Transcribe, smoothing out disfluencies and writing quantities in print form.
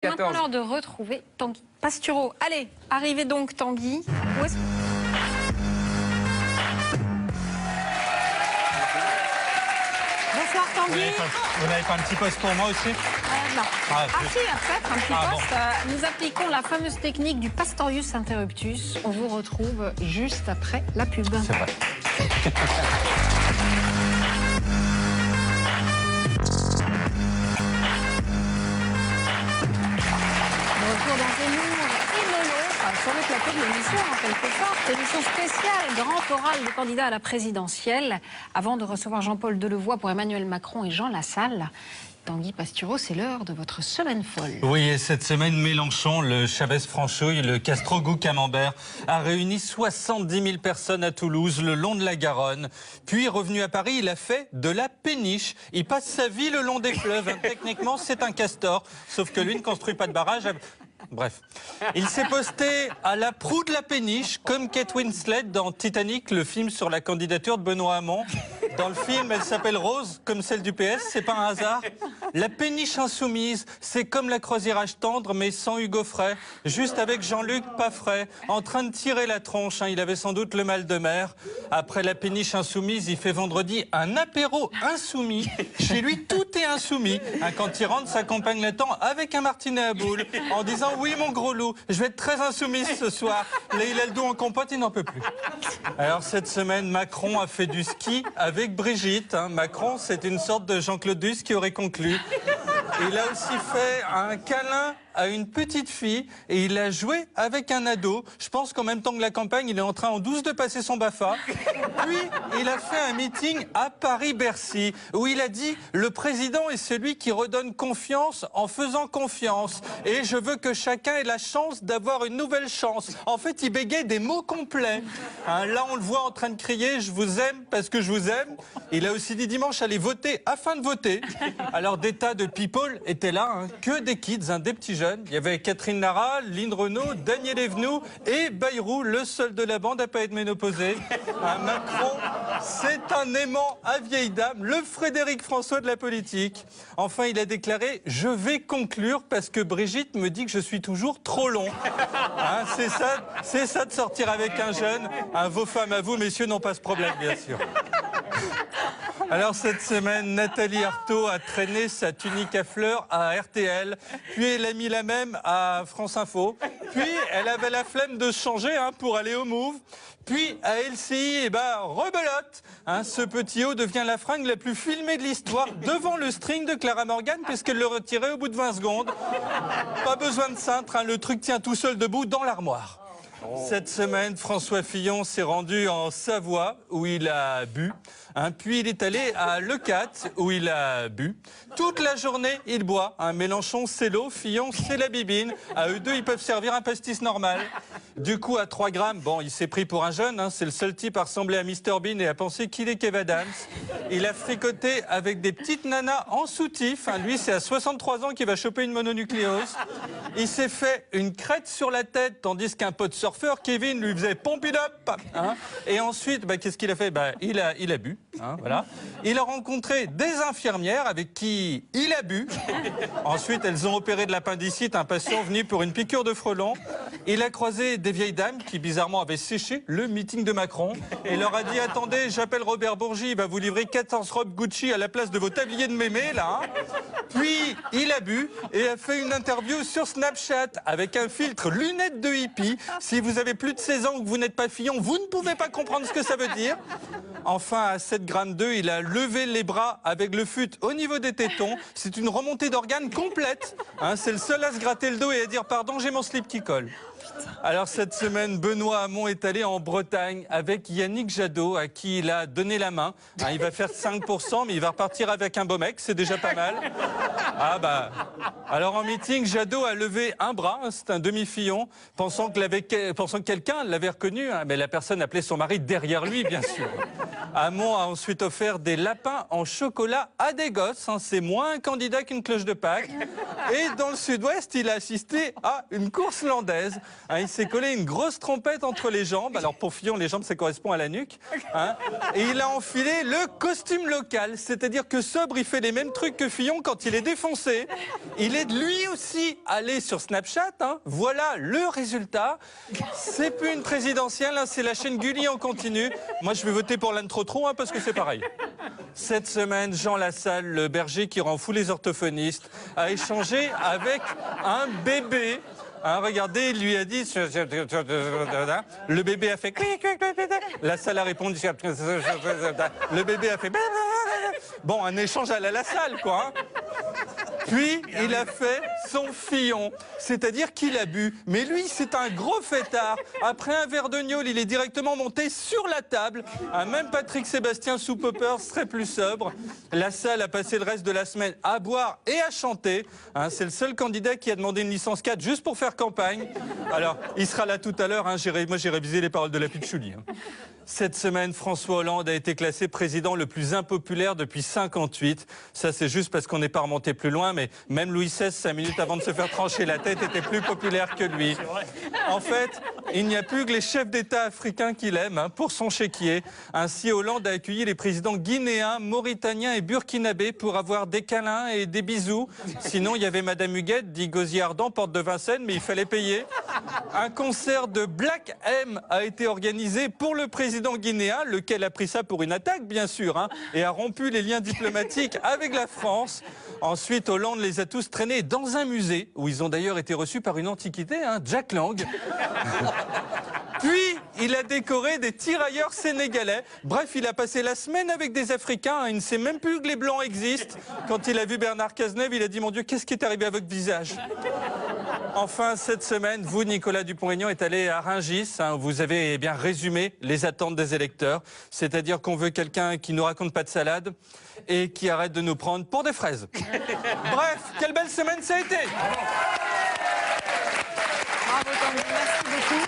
Maintenant 14. l'heure de retrouver Tanguy Pastureau. Allez, arrivez donc Tanguy. Où est-ce... Bonsoir Tanguy. Vous n'avez pas un petit poste pour moi aussi? Non. Ah, Si, peut-être un petit Ah, poste. Nous appliquons la fameuse technique du Pastorius interruptus. On vous retrouve juste après la pub. C'est vrai. Retour dans Zemmour et Lolo, sur le plateau de l'émission en quelque sorte. Émission spéciale, grand oral des candidats à la présidentielle. Avant de recevoir Jean-Paul Delevoye pour Emmanuel Macron et Jean Lassalle, Tanguy Pastureau, c'est l'heure de votre semaine folle. Oui, et cette semaine, Mélenchon, le Chavez-Franchouille, le Castrogoux-Camembert a réuni 70 000 personnes à Toulouse, le long de la Garonne. Puis, revenu à Paris, il a fait de la péniche. Il passe sa vie le long des fleuves. Techniquement, c'est un castor, sauf que lui ne construit pas de barrage. Bref, il s'est posté à la proue de la péniche, comme Kate Winslet dans Titanic, le film sur la candidature de Benoît Hamon. Dans le film, elle s'appelle Rose, comme celle du PS, c'est pas un hasard. La péniche insoumise, c'est comme la croisiérage tendre, mais sans Hugo Frey, juste avec Jean-Luc pas frais, en train de tirer la tronche. Il avait sans doute le mal de mer. Après la péniche insoumise, il fait vendredi un apéro insoumis. Chez lui, tout est insoumis. Quand il rentre, sa compagne l'attend avec un martinet à boules, en disant « Oui, mon gros loup, je vais être très insoumise ce soir. » Là, il a le dos en compote, il n'en peut plus. Alors, cette semaine, Macron a fait du ski avec Brigitte. Macron, c'est une sorte de Jean-Claude Duss qui aurait conclu. Il a aussi fait un câlin à une petite fille et il a joué avec un ado. Je pense qu'en même temps que la campagne, il est en train en douce de passer son BAFA. Puis, il a fait un meeting à Paris-Bercy où il a dit « Le président est celui qui redonne confiance en faisant confiance. Et je veux que chacun ait la chance d'avoir une nouvelle chance. » En fait, il bégayait des mots complets. Là, on le voit en train de crier « Je vous aime parce que je vous aime ». Il a aussi dit dimanche « Allez voter afin de voter ». Alors, des tas de people étaient là, que des kids, des petits jeunes. Il y avait Catherine Lara, Lynn Renaud, Daniel Evenou et Bayrou, le seul de la bande à pas être ménopausé. Macron, c'est un aimant à vieille dame, le Frédéric François de la politique. Enfin, il a déclaré « Je vais conclure parce que Brigitte me dit que je suis toujours trop long ». C'est ça de sortir avec un jeune. Vos femmes à vous, messieurs, n'ont pas ce problème, bien sûr. Alors cette semaine, Nathalie Arthaud a traîné sa tunique à fleurs à RTL, puis elle a mis la même à France Info, puis elle avait la flemme de changer pour aller au Move, puis à LCI, rebelote. Ce petit haut devient la fringue la plus filmée de l'histoire devant le string de Clara Morgan puisqu'elle le retirait au bout de 20 secondes. Pas besoin de cintre, le truc tient tout seul debout dans l'armoire. Cette semaine, François Fillon s'est rendu en Savoie, où il a bu. Puis il est allé à Leucate, où il a bu. Toute la journée, il boit. Mélenchon, c'est l'eau. Fillon, c'est la bibine. À eux deux, ils peuvent servir un pastis normal. Du coup, à 3 grammes, il s'est pris pour un jeune. C'est le seul type à ressembler à Mr Bean et à penser qu'il est Kev Adams. Il a fricoté avec des petites nanas en soutif. Lui, c'est à 63 ans qu'il va choper une mononucléose. Il s'est fait une crête sur la tête, tandis qu'un pote surfeur, Kevin, lui faisait pump it up. Et ensuite, qu'est-ce qu'il a fait? Il a bu. Voilà. Il a rencontré des infirmières avec qui il a bu. Ensuite, elles ont opéré de l'appendicite un patient venu pour une piqûre de frelon. Il a croisé des vieilles dames qui, bizarrement, avaient séché le meeting de Macron et leur a dit « Attendez, j'appelle Robert Bourgi, il va vous livrer 14 robes Gucci à la place de vos tabliers de mémé, là. » Puis, il a bu et a fait une interview sur Snapchat avec un filtre lunettes de hippie. Si vous avez plus de 16 ans ou que vous n'êtes pas Fillon, vous ne pouvez pas comprendre ce que ça veut dire. Enfin, à 7,2 grammes, il a levé les bras avec le fut au niveau des tétons. C'est une remontée d'organes complète. C'est le seul à se gratter le dos et à dire « Pardon, j'ai mon slip qui colle ». Alors cette semaine, Benoît Hamon est allé en Bretagne avec Yannick Jadot, à qui il a donné la main. Il va faire 5%, mais il va repartir avec un beau mec, c'est déjà pas mal. Alors en meeting, Jadot a levé un bras, c'est un demi-fillon, pensant que quelqu'un l'avait reconnu, mais la personne appelait son mari derrière lui, bien sûr. Hamon a ensuite offert des lapins en chocolat à des gosses. C'est moins un candidat qu'une cloche de Pâques. Et dans le sud-ouest, il a assisté à une course landaise. Il s'est collé une grosse trompette entre les jambes. Alors pour Fillon, les jambes, ça correspond à la nuque. Et il a enfilé le costume local. C'est-à-dire que sobre, il fait les mêmes trucs que Fillon quand il est défoncé. Il est lui aussi allé sur Snapchat. Voilà le résultat. C'est plus une présidentielle, c'est la chaîne Gulli en continu. Moi, je vais voter pour l'Anne Trotron parce que c'est pareil. Cette semaine, Jean Lassalle, le berger qui rend fou les orthophonistes, a échangé avec un bébé. Regardez, il lui a dit... Le bébé a fait... Lassalle a répondu... Le bébé a fait... Bon, un échange à la Lassalle, quoi. Puis, il a fait son Fillon, c'est-à-dire qu'il a bu. Mais lui, c'est un gros fêtard. Après un verre de gnôle, il est directement monté sur la table. Même Patrick Sébastien sous Popper serait plus sobre. Lassalle a passé le reste de la semaine à boire et à chanter. C'est le seul candidat qui a demandé une licence 4 juste pour faire campagne. Alors, il sera là tout à l'heure. Moi, j'ai révisé les paroles de la Pitchouli. Cette semaine, François Hollande a été classé président le plus impopulaire depuis 58. Ça, c'est juste parce qu'on n'est pas remonté plus loin, mais même Louis XVI, 5 minutes avant de se faire trancher la tête, était plus populaire que lui. En fait, il n'y a plus que les chefs d'État africains qui l'aiment pour son chéquier. Ainsi, Hollande a accueilli les présidents guinéens, mauritaniens et burkinabés pour avoir des câlins et des bisous. Sinon, il y avait Madame Huguette, dit Gosier Ardent, porte de Vincennes, mais il fallait payer. Un concert de Black M a été organisé pour le président guinéen, lequel a pris ça pour une attaque, bien sûr, et a rompu les liens diplomatiques avec la France. Ensuite, Hollande les a tous traînés dans un musée, où ils ont d'ailleurs été reçus par une antiquité, Jack Lang. Puis, il a décoré des tirailleurs sénégalais. Bref, il a passé la semaine avec des Africains. Il ne sait même plus que les Blancs existent. Quand il a vu Bernard Cazeneuve, il a dit « Mon Dieu, qu'est-ce qui est arrivé à votre visage ?» Enfin, cette semaine, vous, Nicolas Dupont-Aignan, êtes allé à Rungis. Vous avez bien résumé les attentes des électeurs. C'est-à-dire qu'on veut quelqu'un qui nous raconte pas de salade et qui arrête de nous prendre pour des fraises. Bref, quelle belle semaine ça a été! Bravo, Tanguy, merci beaucoup.